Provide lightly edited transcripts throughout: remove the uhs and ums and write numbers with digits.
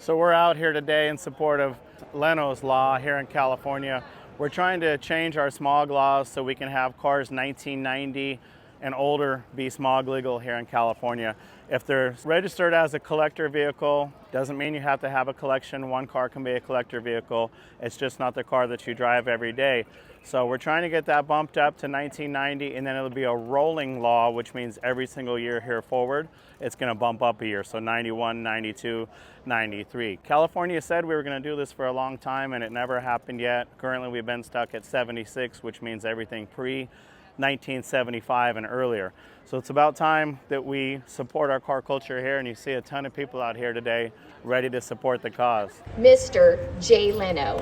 So we're out here today in support of Leno's law here in California. We're trying to change our smog laws so we can have cars 1990 and older be smog legal here in California. If they're registered as a collector vehicle, doesn't mean you have to have a collection. One car can be a collector vehicle. It's just not the car that you drive every day. So we're trying to get that bumped up to 1990, and then it'll be a rolling law, which means every single year here forward, it's going to bump up a year. So 91, 92, 93. California said we were going to do this for a long time, and it never happened yet. Currently, we've been stuck at 76, which means everything pre-1975 and earlier. So it's about time that we support our car culture here, and you see a ton of people out here today ready to support the cause. Mr. Jay Leno.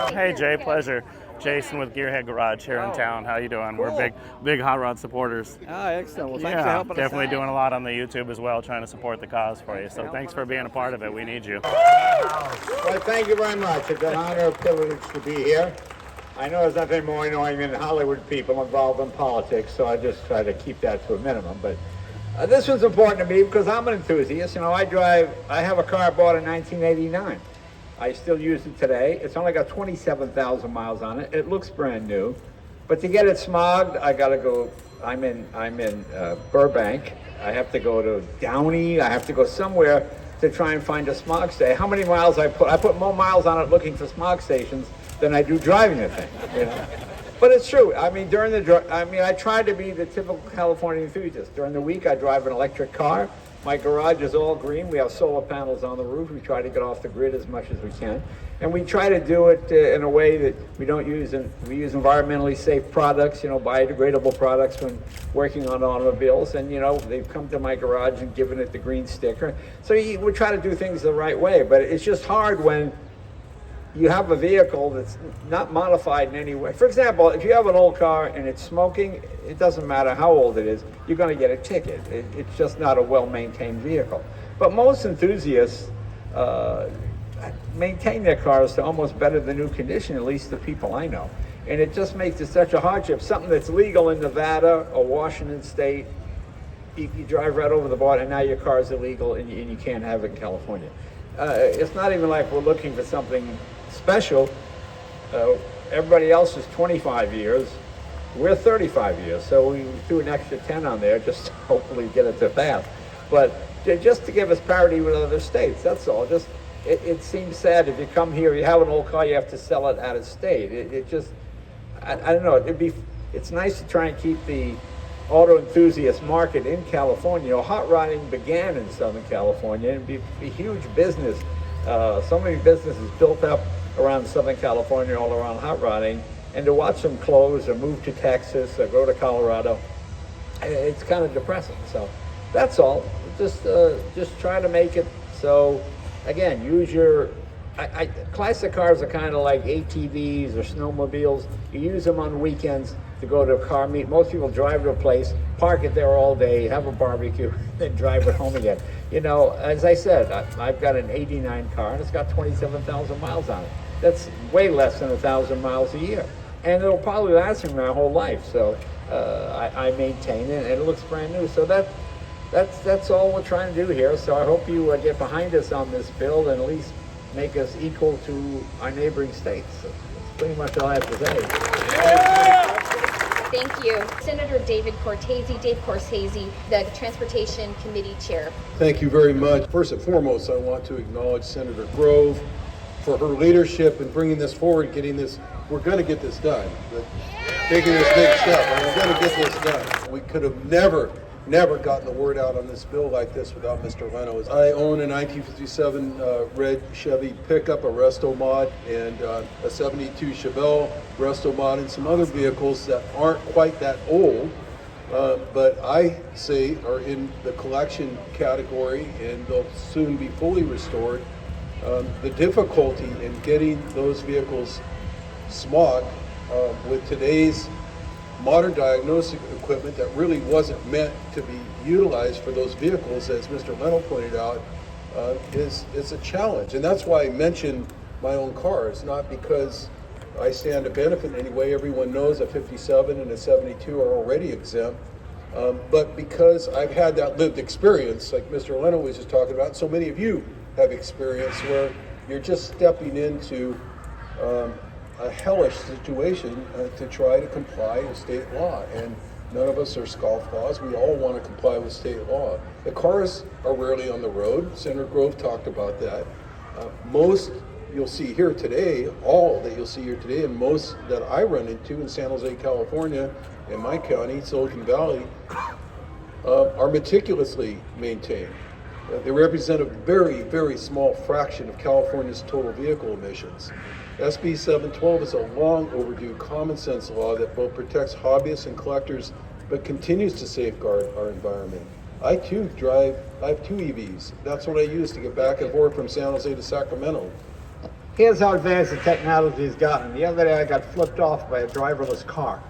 Hey Jay, pleasure. Jason with Gearhead Garage here in town. How you doing? Cool. We're big hot rod supporters. Excellent. Well, thanks for helping us definitely out. doing a lot on the YouTube as well, trying to support the cause for you. So thanks for being a part of it. We need you. Well, thank you very much. It's an honor and privilege to be here. I know there's nothing more annoying than Hollywood people involved in politics, so I just try to keep that to a minimum. But this was important to me because I'm an enthusiast. You know, I have a car I bought in 1989. I still use it today. It's only got 27,000 miles on it. It looks brand new. But to get it smogged, I gotta go, I'm in Burbank. I have to go to Downey. I have to go somewhere to try and find a smog station. How many miles I put more miles on it looking for smog stations than I do driving the thing, you know? But it's true. I mean, I try to be the typical California enthusiast. During the week, I drive an electric car. My garage is all green. We have solar panels on the roof. We try to get off the grid as much as we can. And we try to do it in a way that we use environmentally safe products, you know, biodegradable products when working on automobiles. And, you know, they've come to my garage and given it the green sticker. So we try to do things the right way. But it's just hard when you have a vehicle that's not modified in any way. For example, if you have an old car and it's smoking, it doesn't matter how old it is, you're going to get a ticket. It's just not a well-maintained vehicle. But most enthusiasts maintain their cars to almost better than new condition, at least the people I know. And it just makes it such a hardship. Something that's legal in Nevada or Washington State, you drive right over the border and now your car is illegal and you can't have it in California. It's not even like we're looking for something special. Everybody else is 25 years. We're 35 years, so we do an extra 10 on there just to hopefully get it to pass. But just to give us parity with other states, that's all. Just it seems sad if you come here, you have an old car, you have to sell it out of state. I don't know. It's nice to try and keep the auto enthusiast market in California. You know, hot rodding began in Southern California and be a huge business. So many businesses built up around Southern California, all around hot rodding, and to watch them close or move to Texas or go to Colorado, it's kind of depressing. So that's all. Just try to make it so. Again, use your. Classic cars are kind of like ATVs or snowmobiles. You use them on weekends to go to a car meet. Most people drive to a place, park it there all day, have a barbecue, then drive it home again. You know, as I said, I've got an 89 car and it's got 27,000 miles on it. That's way less than 1,000 miles a year. And it'll probably last me my whole life. So I maintain it and it looks brand new. So that's all we're trying to do here. So I hope you get behind us on this bill and at least make us equal to our neighboring states. So that's pretty much all I have to say. Thank you. Senator David Cortese, Dave Cortese, the Transportation Committee Chair. Thank you very much. First and foremost, I want to acknowledge Senator Grove for her leadership in bringing this forward, getting this. We're going to get this done. But taking this big step, and we're going to get this done. We could have never gotten the word out on this bill like this without Mr. Leno. I own a 1957 red Chevy pickup, a Resto Mod, and a 72 Chevelle Resto Mod, and some other vehicles that aren't quite that old, but I say are in the collection category, and they'll soon be fully restored. The difficulty in getting those vehicles smogged with today's modern diagnostic equipment that really wasn't meant to be utilized for those vehicles, as Mr. Leno pointed out, is a challenge. And that's why I mentioned my own cars, not because I stand to benefit in any way. Everyone knows a 57 and a 72 are already exempt. But because I've had that lived experience, like Mr. Leno was just talking about, so many of you have experience where you're just stepping into a hellish situation to try to comply with state law. And none of us are scofflaws. We all want to comply with state law. The cars are rarely on the road. Senator Grove talked about that. Most you'll see here today, all that you'll see here today, and most that I run into in San Jose, California, in my county, Silicon Valley, are meticulously maintained. They represent a very, very small fraction of California's total vehicle emissions. SB 712 is a long overdue common sense law that both protects hobbyists and collectors, but continues to safeguard our environment. I have two EVs. That's what I use to get back and forth from San Jose to Sacramento. Here's how advanced the technology has gotten. The other day I got flipped off by a driverless car.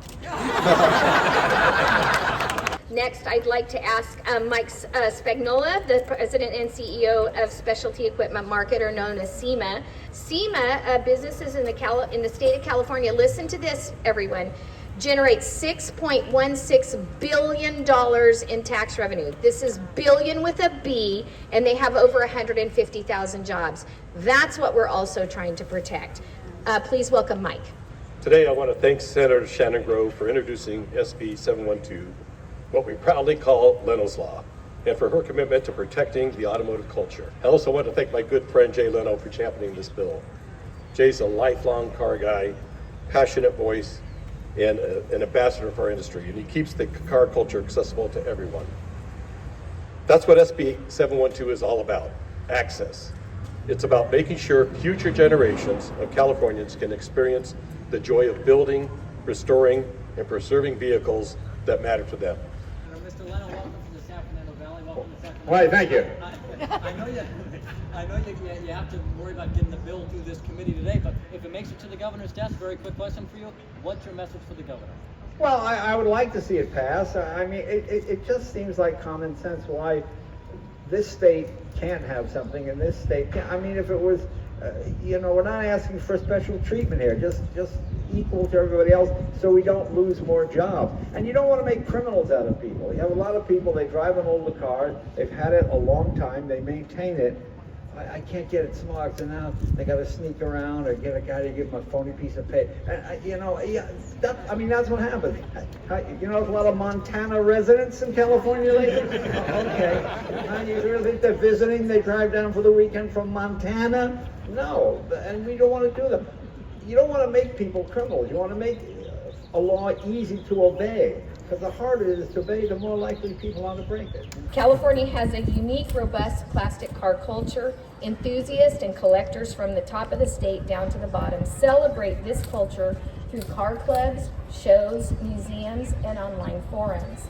Next, I'd like to ask Mike Spagnola, the President and CEO of Specialty Equipment Market, or known as SEMA. SEMA, businesses in the state of California, listen to this, everyone, generates $6.16 billion in tax revenue. This is billion with a B, and they have over 150,000 jobs. That's what we're also trying to protect. Please welcome Mike. Today I want to thank Senator Shannon Grove for introducing SB 712, what we proudly call Leno's Law, and for her commitment to protecting the automotive culture. I also want to thank my good friend Jay Leno for championing this bill. Jay's a lifelong car guy, passionate voice, and an ambassador for our industry, and he keeps the car culture accessible to everyone. That's what SB 712 is all about, access. It's about making sure future generations of Californians can experience the joy of building, restoring, and preserving vehicles that matter to them. Mr. Leno, welcome to the Sacramento Valley. Welcome to Sacramento. Right, thank you. I know you have to worry about getting the bill through this committee today, but if it makes it to the governor's desk, very quick question for you. What's your message for the governor? Well, I would like to see it pass. I mean, it just seems like common sense why this state can't have something and this state can't. I mean, if it was, we're not asking for special treatment here, just equal to everybody else so we don't lose more jobs. And you don't want to make criminals out of people. You have a lot of people, they drive an older car, they've had it a long time, they maintain it. I can't get it smart, so now they got to sneak around or get a guy to give them a phony piece of paper. And, that's what happens. There's a lot of Montana residents in California lately. Okay. You really think they're visiting? They drive down for the weekend from Montana? No, and we don't want to do them. You don't want to make people criminals. You want to make a law easy to obey. Because the harder it is to obey, the more likely people are to break it. California has a unique, robust plastic car culture. Enthusiasts and collectors from the top of the state down to the bottom celebrate this culture through car clubs, shows, museums, and online forums.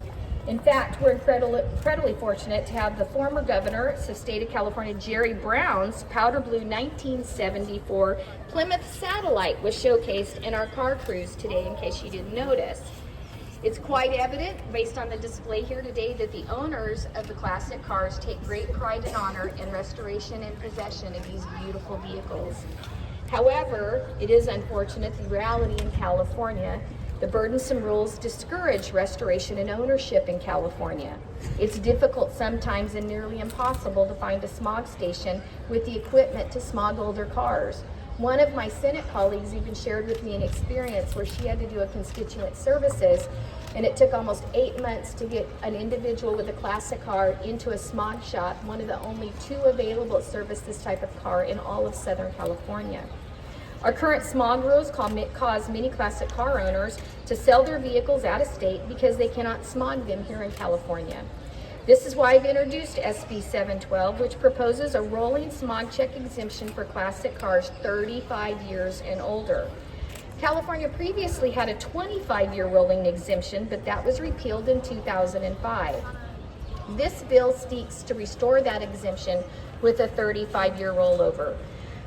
In fact, we're incredibly fortunate to have the former governor of the state of California, Jerry Brown's powder blue 1974 Plymouth Satellite was showcased in our car cruise today, in case you didn't notice. It's quite evident, based on the display here today, that the owners of the classic cars take great pride and honor in restoration and possession of these beautiful vehicles. However, it is unfortunate the reality in California, the burdensome rules discourage restoration and ownership in California. It's difficult sometimes and nearly impossible to find a smog station with the equipment to smog older cars. One of my Senate colleagues even shared with me an experience where she had to do a constituent services, and it took almost 8 months to get an individual with a classic car into a smog shop, one of the only 2 available to service this type of car in all of Southern California. Our current smog rules cause many classic car owners to sell their vehicles out of state because they cannot smog them here in California. This is why I've introduced SB 712, which proposes a rolling smog check exemption for classic cars 35 years and older. California previously had a 25-year rolling exemption, but that was repealed in 2005. This bill seeks to restore that exemption with a 35-year rollover.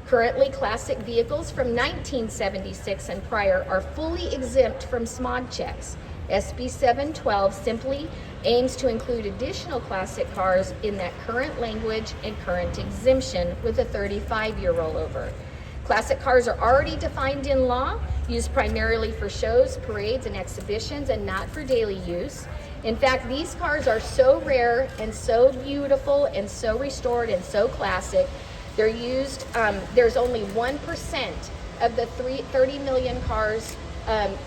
Currently, classic vehicles from 1976 and prior are fully exempt from smog checks. SB 712 simply aims to include additional classic cars in that current language and current exemption with a 35-year rollover. Classic cars are already defined in law, used primarily for shows, parades, and exhibitions, and not for daily use. In fact, these cars are so rare and so beautiful and so restored and so classic. They're used, there's only 1% of the 30 million cars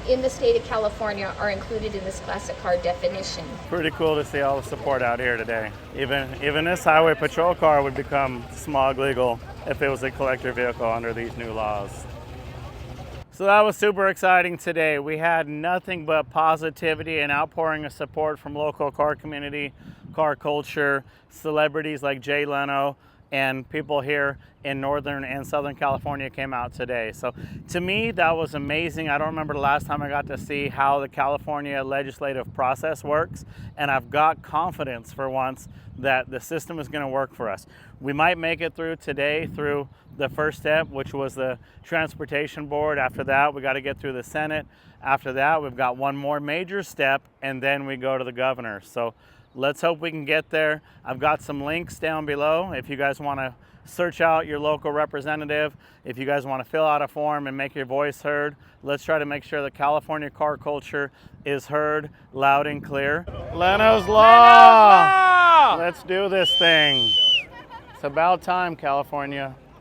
in the state of California are included in this classic car definition. Pretty cool to see all the support out here today. Even this highway patrol car would become smog legal if it was a collector vehicle under these new laws. So that was super exciting today. We had nothing but positivity and outpouring of support from local car community, car culture, celebrities like Jay Leno, and people here in Northern and Southern California came out today. So to me, that was amazing. I don't remember the last time I got to see how the California legislative process works, and I've got confidence for once that the system is going to work for us. We might make it through today through the first step, which was the Transportation Board. After that, we got to get through the Senate. After that, we've got one more major step, and then we go to the governor. So let's hope we can get there. I've got some links down below if you guys want to search out your local representative. If you guys want to fill out a form and make your voice heard, let's try to make sure the California car culture is heard loud and clear. Leno's Law! Let's do this thing. It's about time, California.